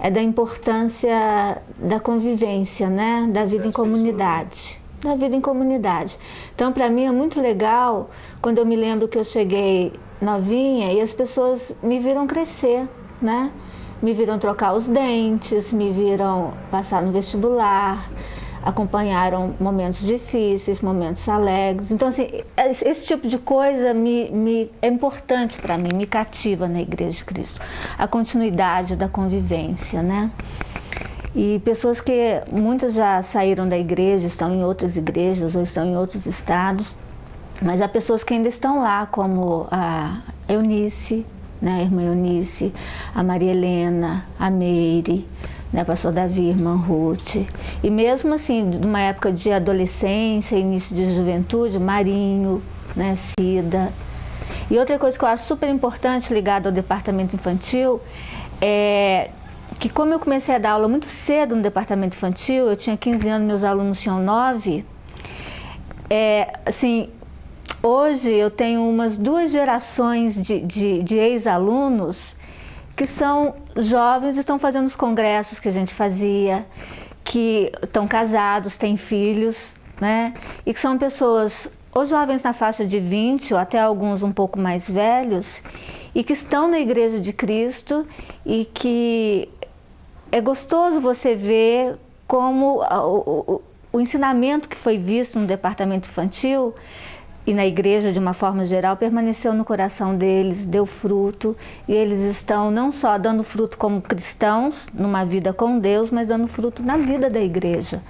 é da importância da convivência, né? Da vida em comunidade. Da vida em comunidade. Então, para mim é muito legal quando eu me lembro que eu cheguei novinha e as pessoas me viram crescer, né? Me viram trocar os dentes, me viram passar no vestibular, acompanharam momentos difíceis, momentos alegres. Então, assim, esse tipo de coisa é importante para mim, me cativa na Igreja de Cristo. A continuidade da convivência, né? E pessoas que, muitas já saíram da igreja, estão em outras igrejas ou estão em outros estados, mas há pessoas que ainda estão lá, como a Eunice, né, a irmã Eunice, a Maria Helena, a Meire, né, pastor Davi, irmã Ruth. E mesmo assim, de uma época de adolescência, início de juventude, Marinho, né, Cida. E outra coisa que eu acho super importante ligada ao departamento infantil é que, como eu comecei a dar aula muito cedo no departamento infantil, eu tinha 15 anos, meus alunos tinham 9, assim, hoje eu tenho umas 2 gerações de ex-alunos que são jovens e estão fazendo os congressos que a gente fazia, que estão casados, têm filhos, né? E que são pessoas, ou jovens na faixa de 20, ou até alguns um pouco mais velhos, e que estão na Igreja de Cristo e que é gostoso você ver como o ensinamento que foi visto no departamento infantil e na igreja de uma forma geral permaneceu no coração deles, deu fruto, e eles estão não só dando fruto como cristãos, numa vida com Deus, mas dando fruto na vida da igreja,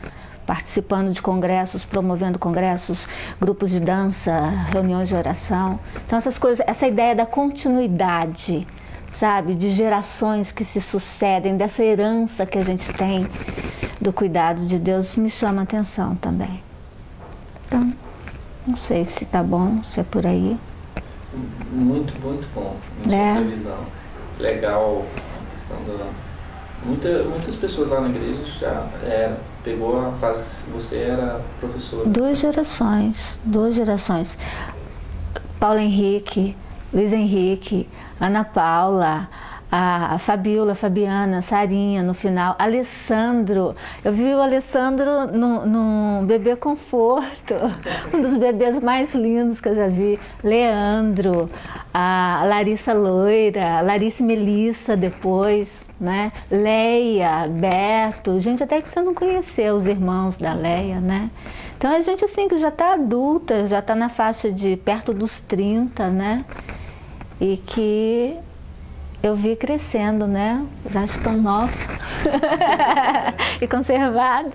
participando de congressos, promovendo congressos, grupos de dança, reuniões de oração. Então essas coisas, essa ideia da continuidade, sabe, de gerações que se sucedem, dessa herança que a gente tem do cuidado de Deus, me chama a atenção também. Então, não sei se tá bom, se é por aí. Muito bom. Essa visão. Legal a questão da... Muitas pessoas lá na igreja já pegou a fase, você era professora. 2 gerações. Paulo Henrique, Luiz Henrique, Ana Paula, a Fabiola, Fabiana, Sarinha no final, Alessandro. Eu vi o Alessandro no Bebê Conforto, um dos bebês mais lindos que eu já vi. Leandro, a Larissa Loira, a Larissa e Melissa depois, né? Leia, Beto, gente até que você não conheceu, os irmãos da Leia, né? Então a gente assim que já está adulta, já está na faixa de perto dos 30, né? E que eu vi crescendo, né? Já estão novos e conservados.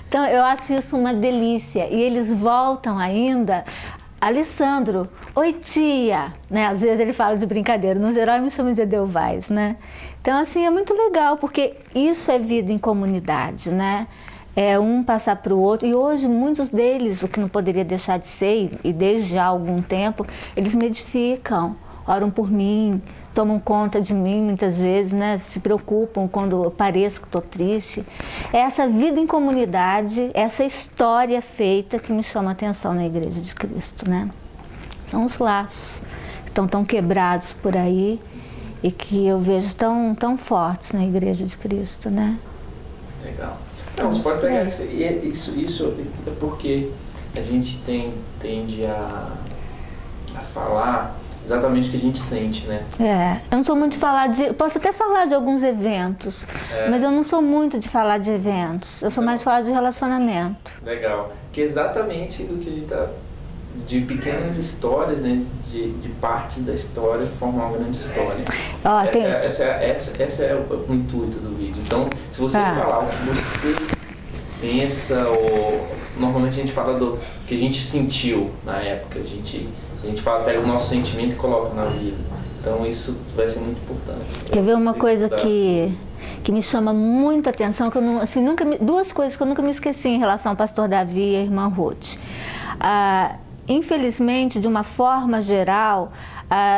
Então eu acho isso uma delícia. E eles voltam ainda. Alessandro, oi tia, né? Às vezes ele fala de brincadeira, no geral me chama de Edelvais, né? Então assim é muito legal, porque isso é vida em comunidade, né? É um passar para o outro, e hoje muitos deles, o que não poderia deixar de ser, e desde já há algum tempo, eles me edificam, oram por mim, tomam conta de mim muitas vezes, né? Se preocupam quando eu pareço que estou triste. É essa vida em comunidade, essa história feita que me chama a atenção na Igreja de Cristo, né? São os laços que estão tão quebrados por aí e que eu vejo tão fortes na Igreja de Cristo, né? Legal. Não, você pode pegar isso é porque a gente tende a falar exatamente o que a gente sente, né? Eu não sou muito de falar posso até falar de alguns eventos, mas eu não sou muito de falar de eventos, eu sou mais de falar de relacionamento. Legal, que é exatamente do que a gente tá, de pequenas histórias, né? De partes da história formar uma grande história. Esse é o intuito do vídeo. Então, se você falar o que você pensa, ou normalmente a gente fala do que a gente sentiu na época, a gente fala, pega o nosso sentimento e coloca na vida. Então isso vai ser muito importante. Quer ver uma coisa que me chama muita atenção, que eu não, assim, duas coisas que eu nunca me esqueci em relação ao pastor Davi e a irmã Ruth. Infelizmente, de uma forma geral,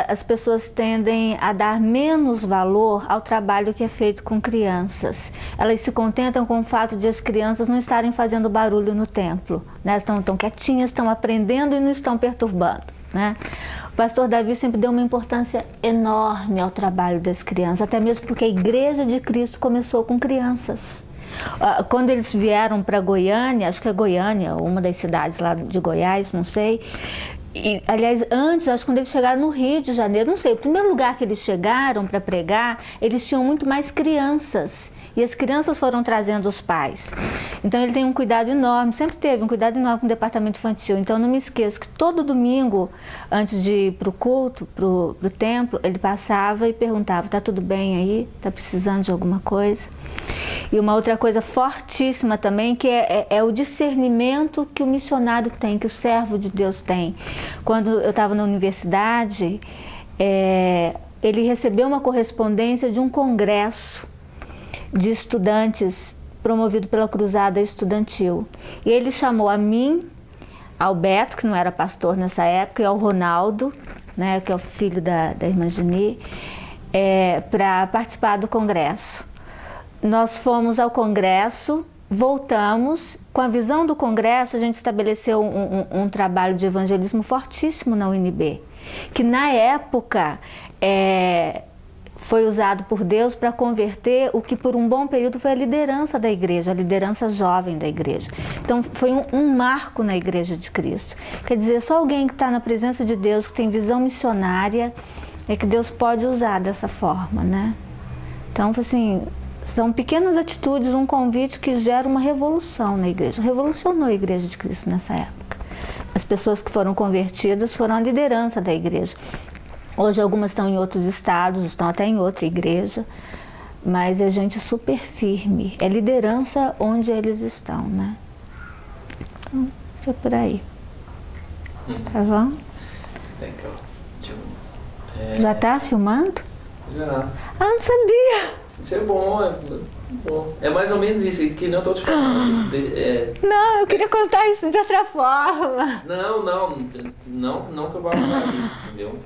as pessoas tendem a dar menos valor ao trabalho que é feito com crianças. Elas se contentam com o fato de as crianças não estarem fazendo barulho no templo, né? Estão quietinhas, estão aprendendo e não estão perturbando. né? O pastor Davi sempre deu uma importância enorme ao trabalho das crianças, até mesmo porque a Igreja de Cristo começou com crianças. Quando eles vieram para Goiânia, acho que é Goiânia, uma das cidades lá de Goiás, não sei. E, aliás, antes, acho que quando eles chegaram no Rio de Janeiro, não sei, o primeiro lugar que eles chegaram para pregar, eles tinham muito mais crianças. E as crianças foram trazendo os pais. Então ele tem um cuidado enorme, sempre teve um cuidado enorme com o departamento infantil. Então não me esqueço que todo domingo, antes de ir para o culto, para o templo, ele passava e perguntava, tá tudo bem aí? Tá precisando de alguma coisa? E uma outra coisa fortíssima também, que é o discernimento que o missionário tem, que o servo de Deus tem. Quando eu estava na universidade, ele recebeu uma correspondência de um congresso de estudantes promovido pela Cruzada Estudantil. E ele chamou a mim, ao Beto, que não era pastor nessa época, e ao Ronaldo, né, que é o filho da irmã Geni, para participar do congresso. Nós fomos ao congresso, voltamos, com a visão do congresso a gente estabeleceu um trabalho de evangelismo fortíssimo na UNB, que na época foi usado por Deus para converter o que por um bom período foi a liderança da igreja, a liderança jovem da igreja. Então foi um marco na Igreja de Cristo. Quer dizer, só alguém que está na presença de Deus, que tem visão missionária, é que Deus pode usar dessa forma, né? Então, assim, são pequenas atitudes, um convite que gera uma revolução na igreja. Revolucionou a Igreja de Cristo nessa época. As pessoas que foram convertidas foram a liderança da igreja. Hoje algumas estão em outros estados, estão até em outra igreja, mas é gente super firme, é liderança onde eles estão, né? Então, isso é por aí. Tá bom? Legal. Já está filmando? Já. Ah, não sabia! Isso é bom, bom. É mais ou menos isso, que não estou te falando. Não, eu queria contar isso de outra forma. Não que eu vá falar disso, entendeu?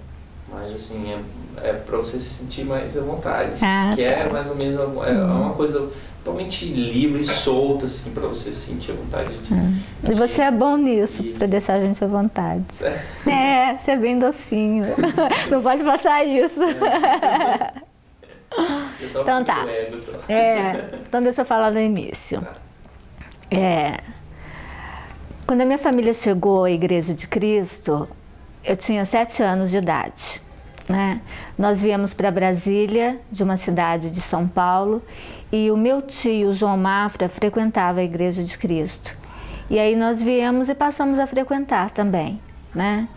Mas assim, é para você se sentir mais à vontade. Que é mais ou menos uma coisa totalmente livre e solta, assim, para você se sentir à vontade. E você é bom nisso, para deixar a gente à vontade. Você é bem docinho. Não pode passar isso. Então tá. Então deixa eu falar no início. Quando a minha família chegou à Igreja de Cristo, eu tinha 7 anos de idade, né? Nós viemos para Brasília, de uma cidade de São Paulo, e o meu tio, João Mafra, frequentava a Igreja de Cristo. E aí nós viemos e passamos a frequentar também, né?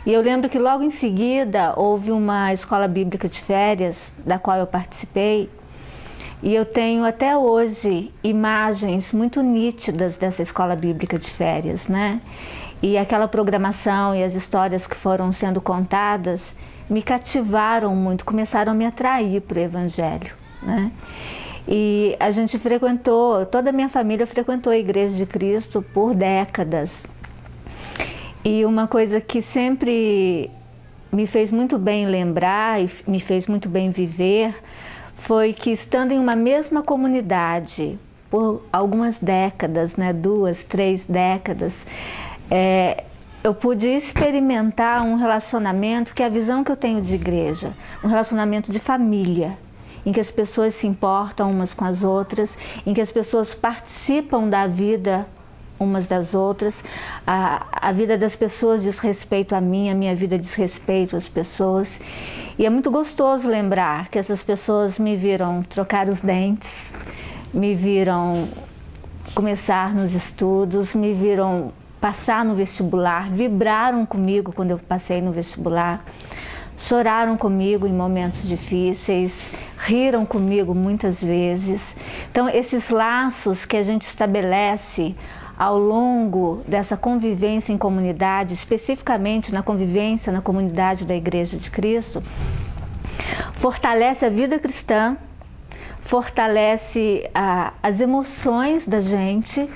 E eu lembro que logo em seguida houve uma escola bíblica de férias, da qual eu participei, e eu tenho até hoje imagens muito nítidas dessa escola bíblica de férias, né? E aquela programação e as histórias que foram sendo contadas me cativaram muito, começaram a me atrair para o Evangelho, né? E a gente frequentou, toda a minha família frequentou a Igreja de Cristo por décadas. E uma coisa que sempre me fez muito bem lembrar e me fez muito bem viver foi que, estando em uma mesma comunidade por algumas décadas, né, 2, 3 décadas, eu pude experimentar um relacionamento que é a visão que eu tenho de igreja, um relacionamento de família, em que as pessoas se importam umas com as outras, em que as pessoas participam da vida umas das outras, a vida das pessoas diz respeito a minha vida diz respeito às pessoas. E é muito gostoso lembrar que essas pessoas me viram trocar os dentes, me viram começar nos estudos, me viram passar no vestibular, vibraram comigo quando eu passei no vestibular, choraram comigo em momentos difíceis, riram comigo muitas vezes. Então, esses laços que a gente estabelece ao longo dessa convivência em comunidade, especificamente na convivência na comunidade da Igreja de Cristo, fortalece a vida cristã, fortalece as emoções da gente,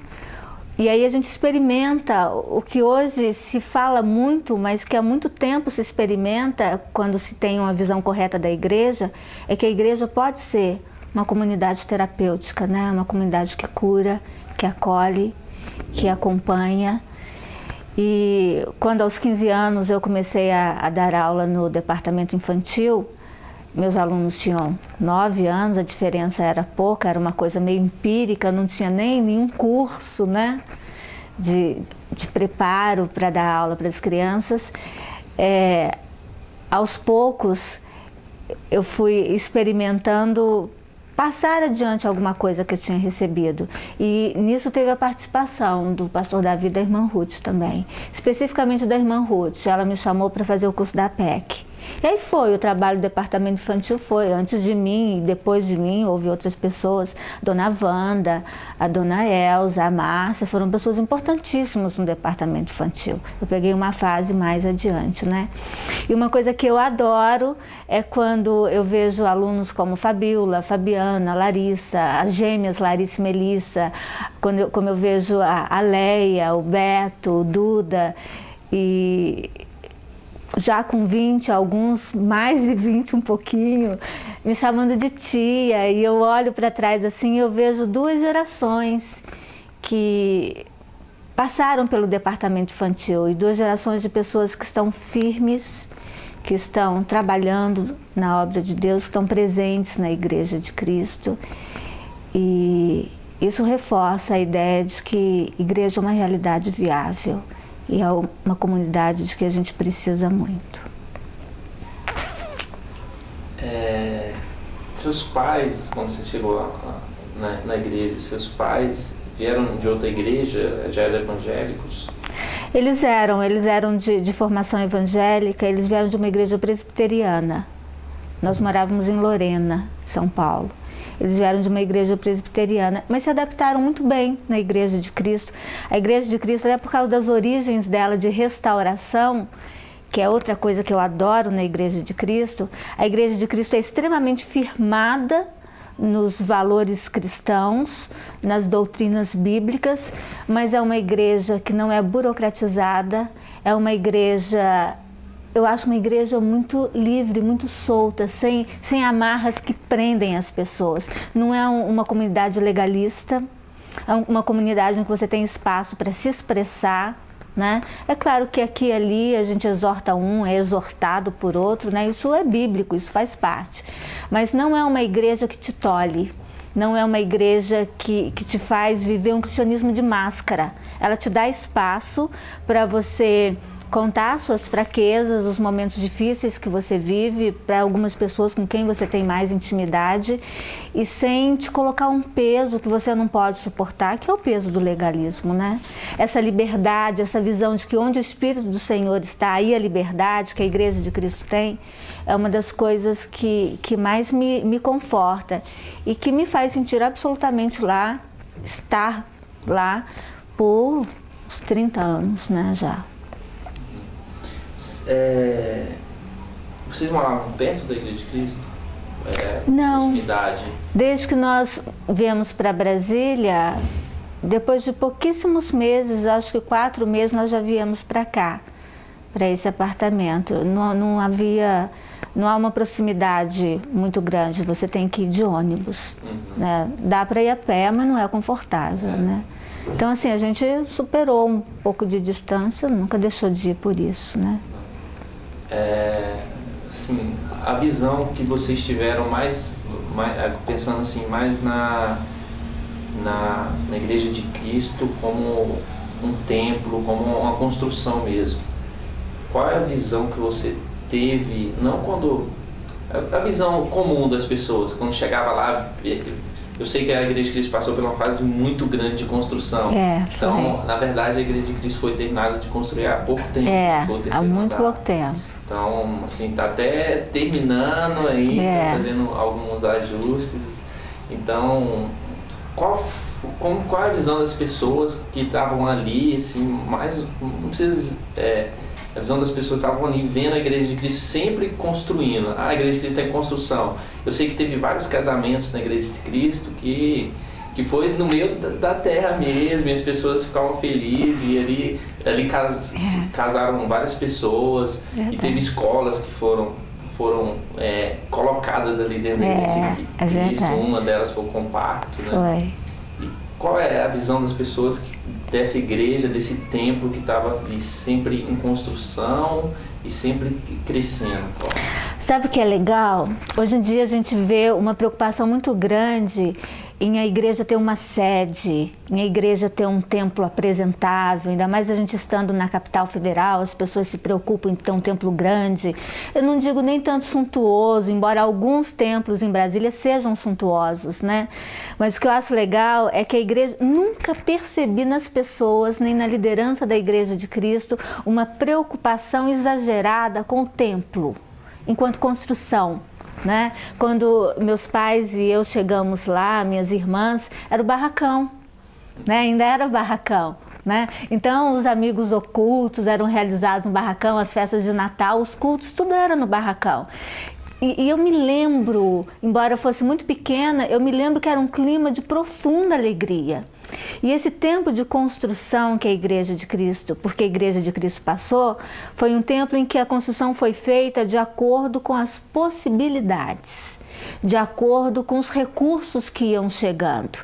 e aí a gente experimenta o que hoje se fala muito, mas que há muito tempo se experimenta quando se tem uma visão correta da igreja, é que a igreja pode ser uma comunidade terapêutica, né? Uma comunidade que cura, que acolhe, que acompanha. E quando aos 15 anos eu comecei a dar aula no departamento infantil, meus alunos tinham 9 anos, a diferença era pouca, era uma coisa meio empírica, não tinha nem nenhum curso, né, de preparo para dar aula para as crianças. Aos poucos eu fui experimentando passar adiante alguma coisa que eu tinha recebido. E nisso teve a participação do pastor Davi e da irmã Ruth também. Especificamente da irmã Ruth, ela me chamou para fazer o curso da PEC. E aí foi, o trabalho do departamento infantil foi, antes de mim e depois de mim, houve outras pessoas, a dona Wanda, a dona Elza, a Márcia, foram pessoas importantíssimas no departamento infantil. Eu peguei uma fase mais adiante, né? E uma coisa que eu adoro é quando eu vejo alunos como Fabiola, Fabiana, Larissa, as gêmeas Larissa e Melissa, como eu vejo a Leia, o Beto, o Duda, e já com 20, alguns mais de 20 um pouquinho, me chamando de tia, e eu olho para trás assim e eu vejo 2 gerações que passaram pelo departamento infantil e 2 gerações de pessoas que estão firmes, que estão trabalhando na obra de Deus, que estão presentes na Igreja de Cristo. E isso reforça a ideia de que igreja é uma realidade viável. E é uma comunidade de que a gente precisa muito. Seus pais, quando você chegou lá, na igreja, seus pais vieram de outra igreja, já eram evangélicos? Eles eram de formação evangélica, eles vieram de uma igreja presbiteriana. Nós morávamos em Lorena, São Paulo. Eles vieram de uma igreja presbiteriana, mas se adaptaram muito bem na Igreja de Cristo. A Igreja de Cristo, até por causa das origens dela de restauração, que é outra coisa que eu adoro na Igreja de Cristo, a Igreja de Cristo é extremamente firmada nos valores cristãos, nas doutrinas bíblicas, mas é uma igreja que não é burocratizada, é uma igreja... Eu acho uma igreja muito livre, muito solta, sem amarras que prendem as pessoas. Não é uma comunidade legalista, é uma comunidade em que você tem espaço para se expressar, né? É claro que aqui e ali a gente exorta um, é exortado por outro, né? Isso é bíblico, isso faz parte. Mas não é uma igreja que te tolhe, não é uma igreja que te faz viver um cristianismo de máscara. Ela te dá espaço para você contar suas fraquezas, os momentos difíceis que você vive, para algumas pessoas com quem você tem mais intimidade, e sem te colocar um peso que você não pode suportar, que é o peso do legalismo, né? Essa liberdade, essa visão de que onde o Espírito do Senhor está, aí a liberdade que a Igreja de Cristo tem, é uma das coisas que mais me conforta e que me faz sentir absolutamente estar lá por uns 30 anos, né, já. Vocês moravam perto da Igreja de Cristo? Não. Proximidade? Desde que nós viemos para Brasília, depois de pouquíssimos meses, acho que 4 meses, nós já viemos para cá, para esse apartamento. Não há uma proximidade muito grande, você tem que ir de ônibus. Né? Dá para ir a pé, mas não é confortável, né? Então, assim, a gente superou um pouco de distância, nunca deixou de ir por isso, né? Assim, a visão que vocês tiveram mais pensando assim, mais na Igreja de Cristo como um templo, como uma construção mesmo. Qual é a visão que você teve, não quando... A visão comum das pessoas, quando chegava lá... Eu sei que a Igreja de Cristo passou por uma fase muito grande de construção. Então, na verdade, a Igreja de Cristo foi terminada de construir há pouco tempo. Há muito pouco tempo. Então, assim, está até terminando aí, fazendo alguns ajustes. Então, qual é a visão das pessoas que estavam ali, assim, mais... Não precisa... a visão das pessoas que estavam ali vendo a Igreja de Cristo sempre construindo. A Igreja de Cristo está em construção. Eu sei que teve vários casamentos na Igreja de Cristo que foi no meio da terra mesmo, e as pessoas ficavam felizes, e ali casaram várias pessoas, e teve escolas que foram colocadas ali dentro da Igreja de Cristo. Uma delas foi o Compacto, né? qual é a visão das pessoas dessa igreja, desse templo que estava ali sempre em construção e sempre crescendo? Sabe o que é legal? Hoje em dia a gente vê uma preocupação muito grande em a igreja ter uma sede, em a igreja ter um templo apresentável, ainda mais a gente estando na capital federal, as pessoas se preocupam em ter um templo grande. Eu não digo nem tanto suntuoso, embora alguns templos em Brasília sejam suntuosos, né? Mas o que eu acho legal é que a igreja, nunca percebi nas pessoas, nem na liderança da Igreja de Cristo, uma preocupação exagerada com o templo, enquanto construção. Né? Quando meus pais e eu chegamos lá, minhas irmãs, era o barracão, né? Ainda era o barracão. Né? Então os amigos ocultos eram realizados no barracão, as festas de Natal, os cultos, tudo era no barracão. E eu me lembro, embora eu fosse muito pequena, eu me lembro que era um clima de profunda alegria. E esse tempo de construção que a Igreja de Cristo, porque a Igreja de Cristo passou, foi um tempo em que a construção foi feita de acordo com as possibilidades, de acordo com os recursos que iam chegando.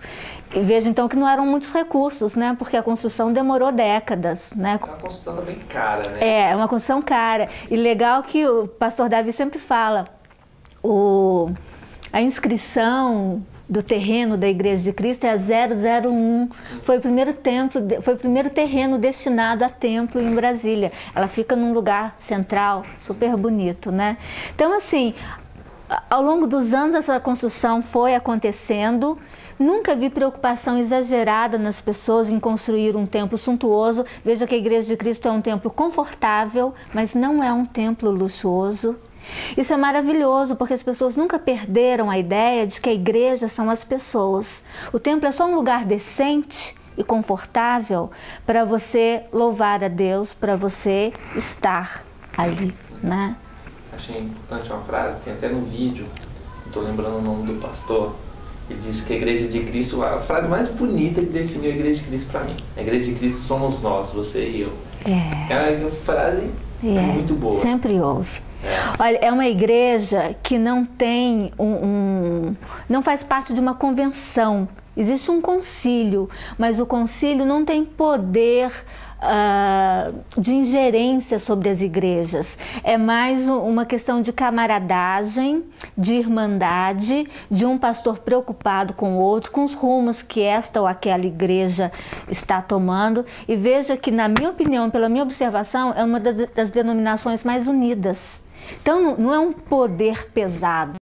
E veja então que não eram muitos recursos, né? Porque a construção demorou décadas, né? É uma construção também cara, né? É uma construção cara. E legal que o pastor Davi sempre fala, a inscrição do terreno da Igreja de Cristo é a 001. Foi o primeiro templo, foi o primeiro terreno destinado a templo em Brasília. Ela fica num lugar central, super bonito, né? Então, assim, ao longo dos anos essa construção foi acontecendo. Nunca vi preocupação exagerada nas pessoas em construir um templo suntuoso. Veja que a Igreja de Cristo é um templo confortável, mas não é um templo luxuoso. Isso é maravilhoso, porque as pessoas nunca perderam a ideia de que a igreja são as pessoas. O templo é só um lugar decente e confortável para você louvar a Deus, para você estar ali, né? Achei importante uma frase, tem até no vídeo, não estou lembrando o nome do pastor, ele disse que a Igreja de Cristo, a frase mais bonita que definiu a Igreja de Cristo para mim, a Igreja de Cristo somos nós, você e eu. É uma frase muito boa. Sempre houve. Olha, é uma igreja que não tem não faz parte de uma convenção. Existe um concílio, mas o concílio não tem poder de ingerência sobre as igrejas. É mais uma questão de camaradagem, de irmandade, de um pastor preocupado com o outro, com os rumos que esta ou aquela igreja está tomando. E veja que, na minha opinião, pela minha observação, é uma das denominações mais unidas. Então, não é um poder pesado.